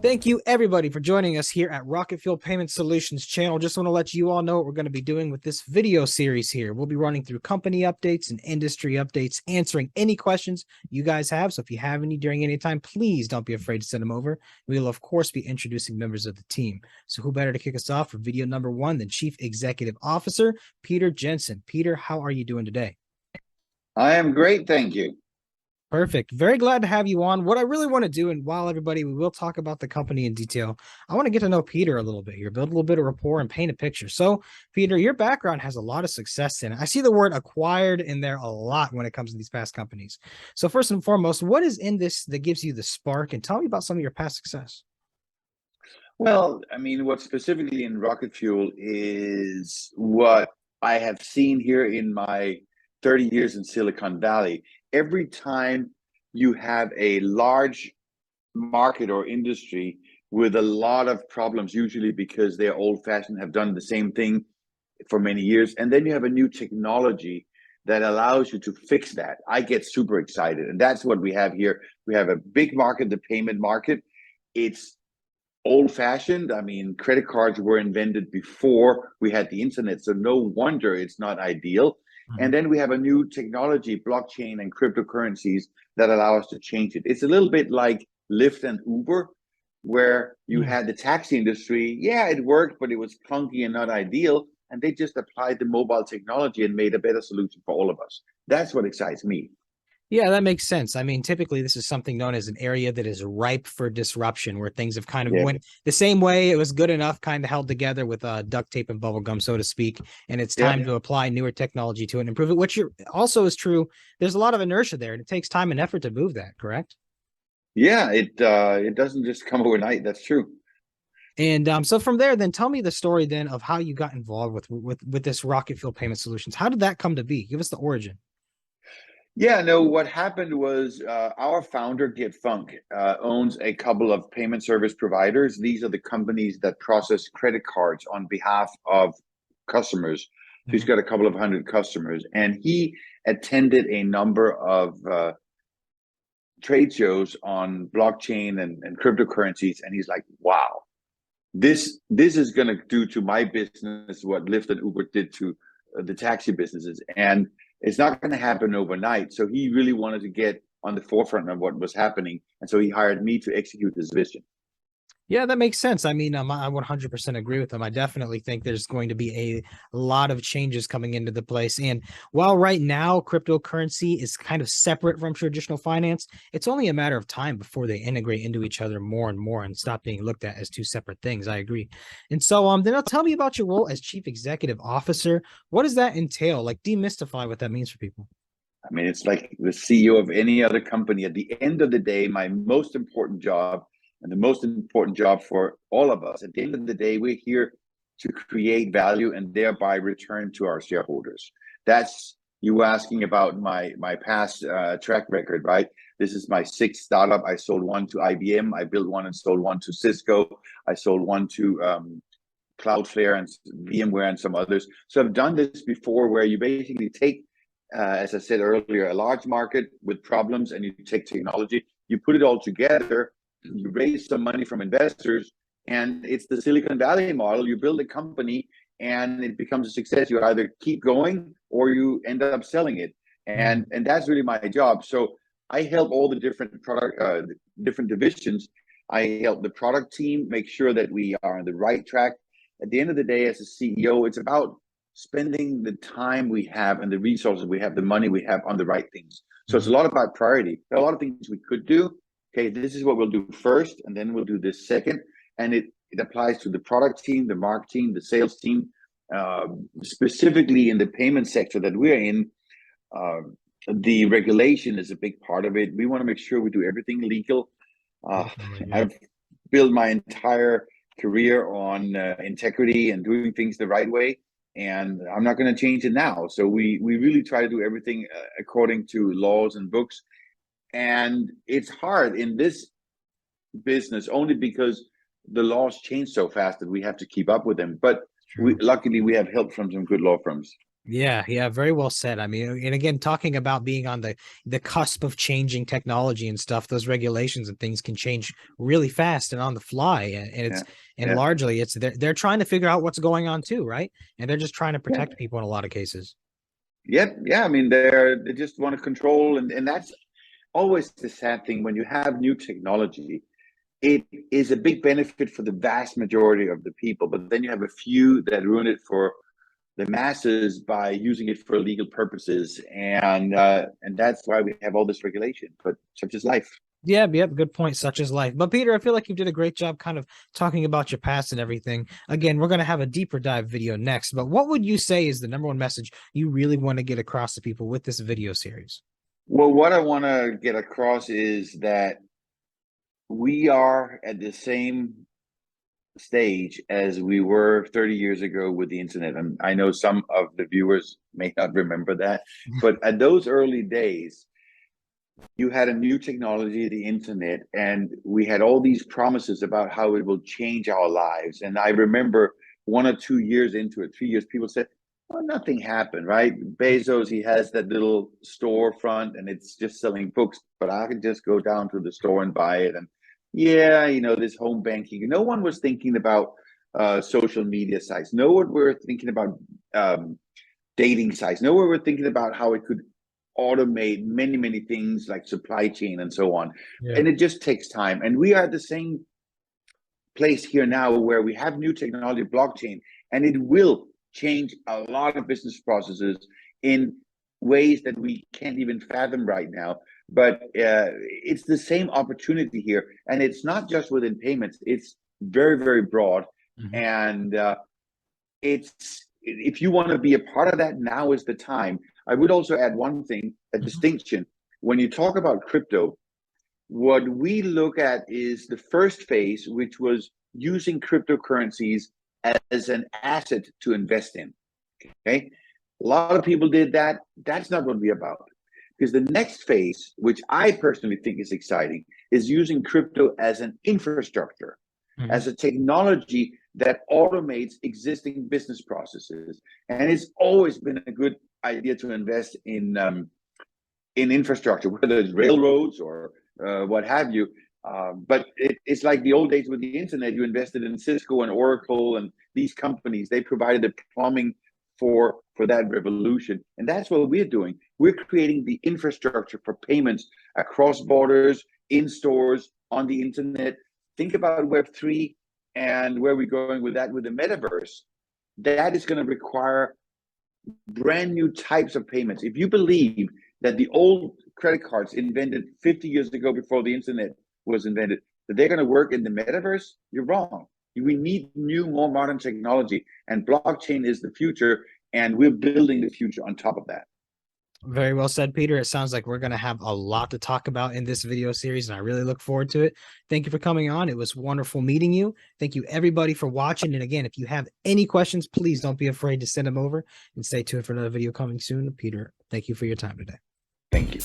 Thank you, everybody, for joining us here at RocketFuel Payment Solutions channel. Just want to let you all know what we're going to be doing with this video series here. We'll be running through company updates and industry updates, answering any questions you guys have. So if you have any during any time, please don't be afraid to send them over. We will, of course, be introducing members of the team. So who better to kick us off for video number one than Chief Executive Officer Peter Jensen. Peter, how are you doing today? I am great, thank you. Perfect. Very glad to have you on. What I really want to do, and while everybody, we will talk about the company in detail, I want to get to know Peter a little bit here, build a little bit of rapport and paint a picture. So, Peter, your background has a lot of success in it. I see the word acquired in there a lot when it comes to these past companies. So, first and foremost, what is in this that gives you the spark? And tell me about some of your past success. Well, I mean, what specifically in rocket fuel is what I have seen here in my 30 years in Silicon Valley. Every time you have a large market or industry with a lot of problems, usually because they're old-fashioned, have done the same thing for many years, and then you have a new technology that allows you to fix that, I get super excited. And that's what we have here. We have a big market, the payment market. It's old-fashioned. I mean, credit cards were invented before we had the internet, so no wonder it's not ideal. And then we have a new technology, blockchain and cryptocurrencies, that allow us to change it. It's a little bit like Lyft and Uber, where you had the taxi industry. Yeah, it worked, but it was clunky and not ideal. And they just applied the mobile technology and made a better solution for all of us. That's what excites me. Yeah, that makes sense. I mean, typically this is something known as an area that is ripe for disruption, where things have kind of Yeah. went the same way. It was good enough, kind of held together with duct tape and bubble gum, so to speak. And it's time to apply newer technology to it and improve it, which also is true. There's a lot of inertia there, and it takes time and effort to move that, correct? Yeah, it doesn't just come overnight. That's true. And so from there, then tell me the story then of how you got involved with this Rocket Fuel Payment Solutions. How did that come to be? Give us the origin. Yeah, no, what happened was our founder, Get Funk, owns a couple of payment service providers. These are the companies that process credit cards on behalf of customers. So he's got a couple of hundred customers, and he attended a number of trade shows on blockchain and cryptocurrencies, and he's like, wow, this is going to do to my business what Lyft and Uber did to the taxi businesses. And it's not going to happen overnight. So he really wanted to get on the forefront of what was happening. And so he hired me to execute his vision. Yeah, that makes sense. I mean, I 100% agree with them. I definitely think there's going to be a lot of changes coming into the place. And while right now cryptocurrency is kind of separate from traditional finance, it's only a matter of time before they integrate into each other more and more and stop being looked at as two separate things. I agree. And so then I'll tell me about your role as Chief Executive Officer. What does that entail? Like, demystify what that means for people. I mean, it's like the CEO of any other company. At the end of the day, my most important job, and the most important job for all of us, at the end of the day, we're here to create value and thereby return to our shareholders. That's you asking about my past track record, right? This is my sixth startup. I sold one to IBM. I built one and sold one to Cisco. I sold one to Cloudflare and VMware and some others. So I've done this before, where you basically take, as I said earlier, a large market with problems, and you take technology, you put it all together, you raise some money from investors, and it's the Silicon Valley model. You build a company and it becomes a success. You either keep going or you end up selling it. And that's really my job. So I help all the different different divisions. I help the product team make sure that we are on the right track. At the end of the day, as a CEO, it's about spending the time we have and the resources we have, the money we have, on the right things. So it's a lot about priority. There are a lot of things we could do. Okay, this is what we'll do first, and then we'll do this second. And it applies to the product team, the marketing, the sales team, specifically in the payment sector that we're in. The regulation is a big part of it. We want to make sure we do everything legal. I've built my entire career on integrity and doing things the right way, and I'm not going to change it now. So we really try to do everything according to laws and books. And it's hard in this business only because the laws change so fast that we have to keep up with them. But luckily, we have help from some good law firms. Yeah, very well said. I mean, and again, talking about being on the cusp of changing technology and stuff, those regulations and things can change really fast and on the fly. And Yeah, it's and yeah, largely it's they're trying to figure out what's going on too, right? And they're just trying to yeah, protect people in a lot of cases. yeah. I mean, they just want to control, and that's always the sad thing when you have new technology. It is a big benefit for the vast majority of the people, but then you have a few that ruin it for the masses by using it for illegal purposes, and that's why we have all this regulation. But such is life. Yep, good point, such as life. But Peter, I feel like you did a great job kind of talking about your past and everything. Again, we're going to have a deeper dive video next, but what would you say is the number one message you really want to get across to people with this video series? Well, what I want to get across is that we are at the same stage as we were 30 years ago with the internet. And I know some of the viewers may not remember that, but at those early days, you had a new technology, the internet, and we had all these promises about how it will change our lives. And I remember 1 or 2 years into it, 3 years, people said, well, nothing happened, right? Bezos, he has that little storefront and it's just selling books, but I can just go down to the store and buy it. And yeah, this home banking. No one was thinking about social media sites. No one were thinking about dating sites. No one were thinking about how it could automate many, many things like supply chain and so on. Yeah. And it just takes time. And we are at the same place here now where we have new technology, blockchain, and it will change a lot of business processes in ways that we can't even fathom right now. But it's the same opportunity here. And it's not just within payments, it's very, very broad. Mhm. And it's if you want to be a part of that, now is the time. I would also add one thing, a Mhm. distinction. When you talk about crypto, what we look at is the first phase, which was using cryptocurrencies as an asset to invest in. Okay. A lot of people did that. That's not what we're about. Because the next phase, which I personally think is exciting, is using crypto as an infrastructure, Mhm. as a technology that automates existing business processes. And it's always been a good idea to invest in infrastructure, whether it's railroads or what have you. But it's like the old days with the internet. You invested in Cisco and Oracle and these companies. They provided the plumbing for that revolution, and that's what we're doing. We're creating the infrastructure for payments across borders, in stores, on the internet. Think about Web3 and where we're going with that with the metaverse. That is going to require brand new types of payments. If you believe that the old credit cards invented 50 years ago before the internet was invented, that they're going to work in the metaverse, you're wrong. We need new, more modern technology, and blockchain is the future, and we're building the future on top of that. Very well said, Peter. It sounds like we're going to have a lot to talk about in this video series, and I really look forward to it. Thank you for coming on. It was wonderful meeting you. Thank you, everybody, for watching. And again, if you have any questions, please don't be afraid to send them over and stay tuned for another video coming soon. Peter, thank you for your time today. Thank you.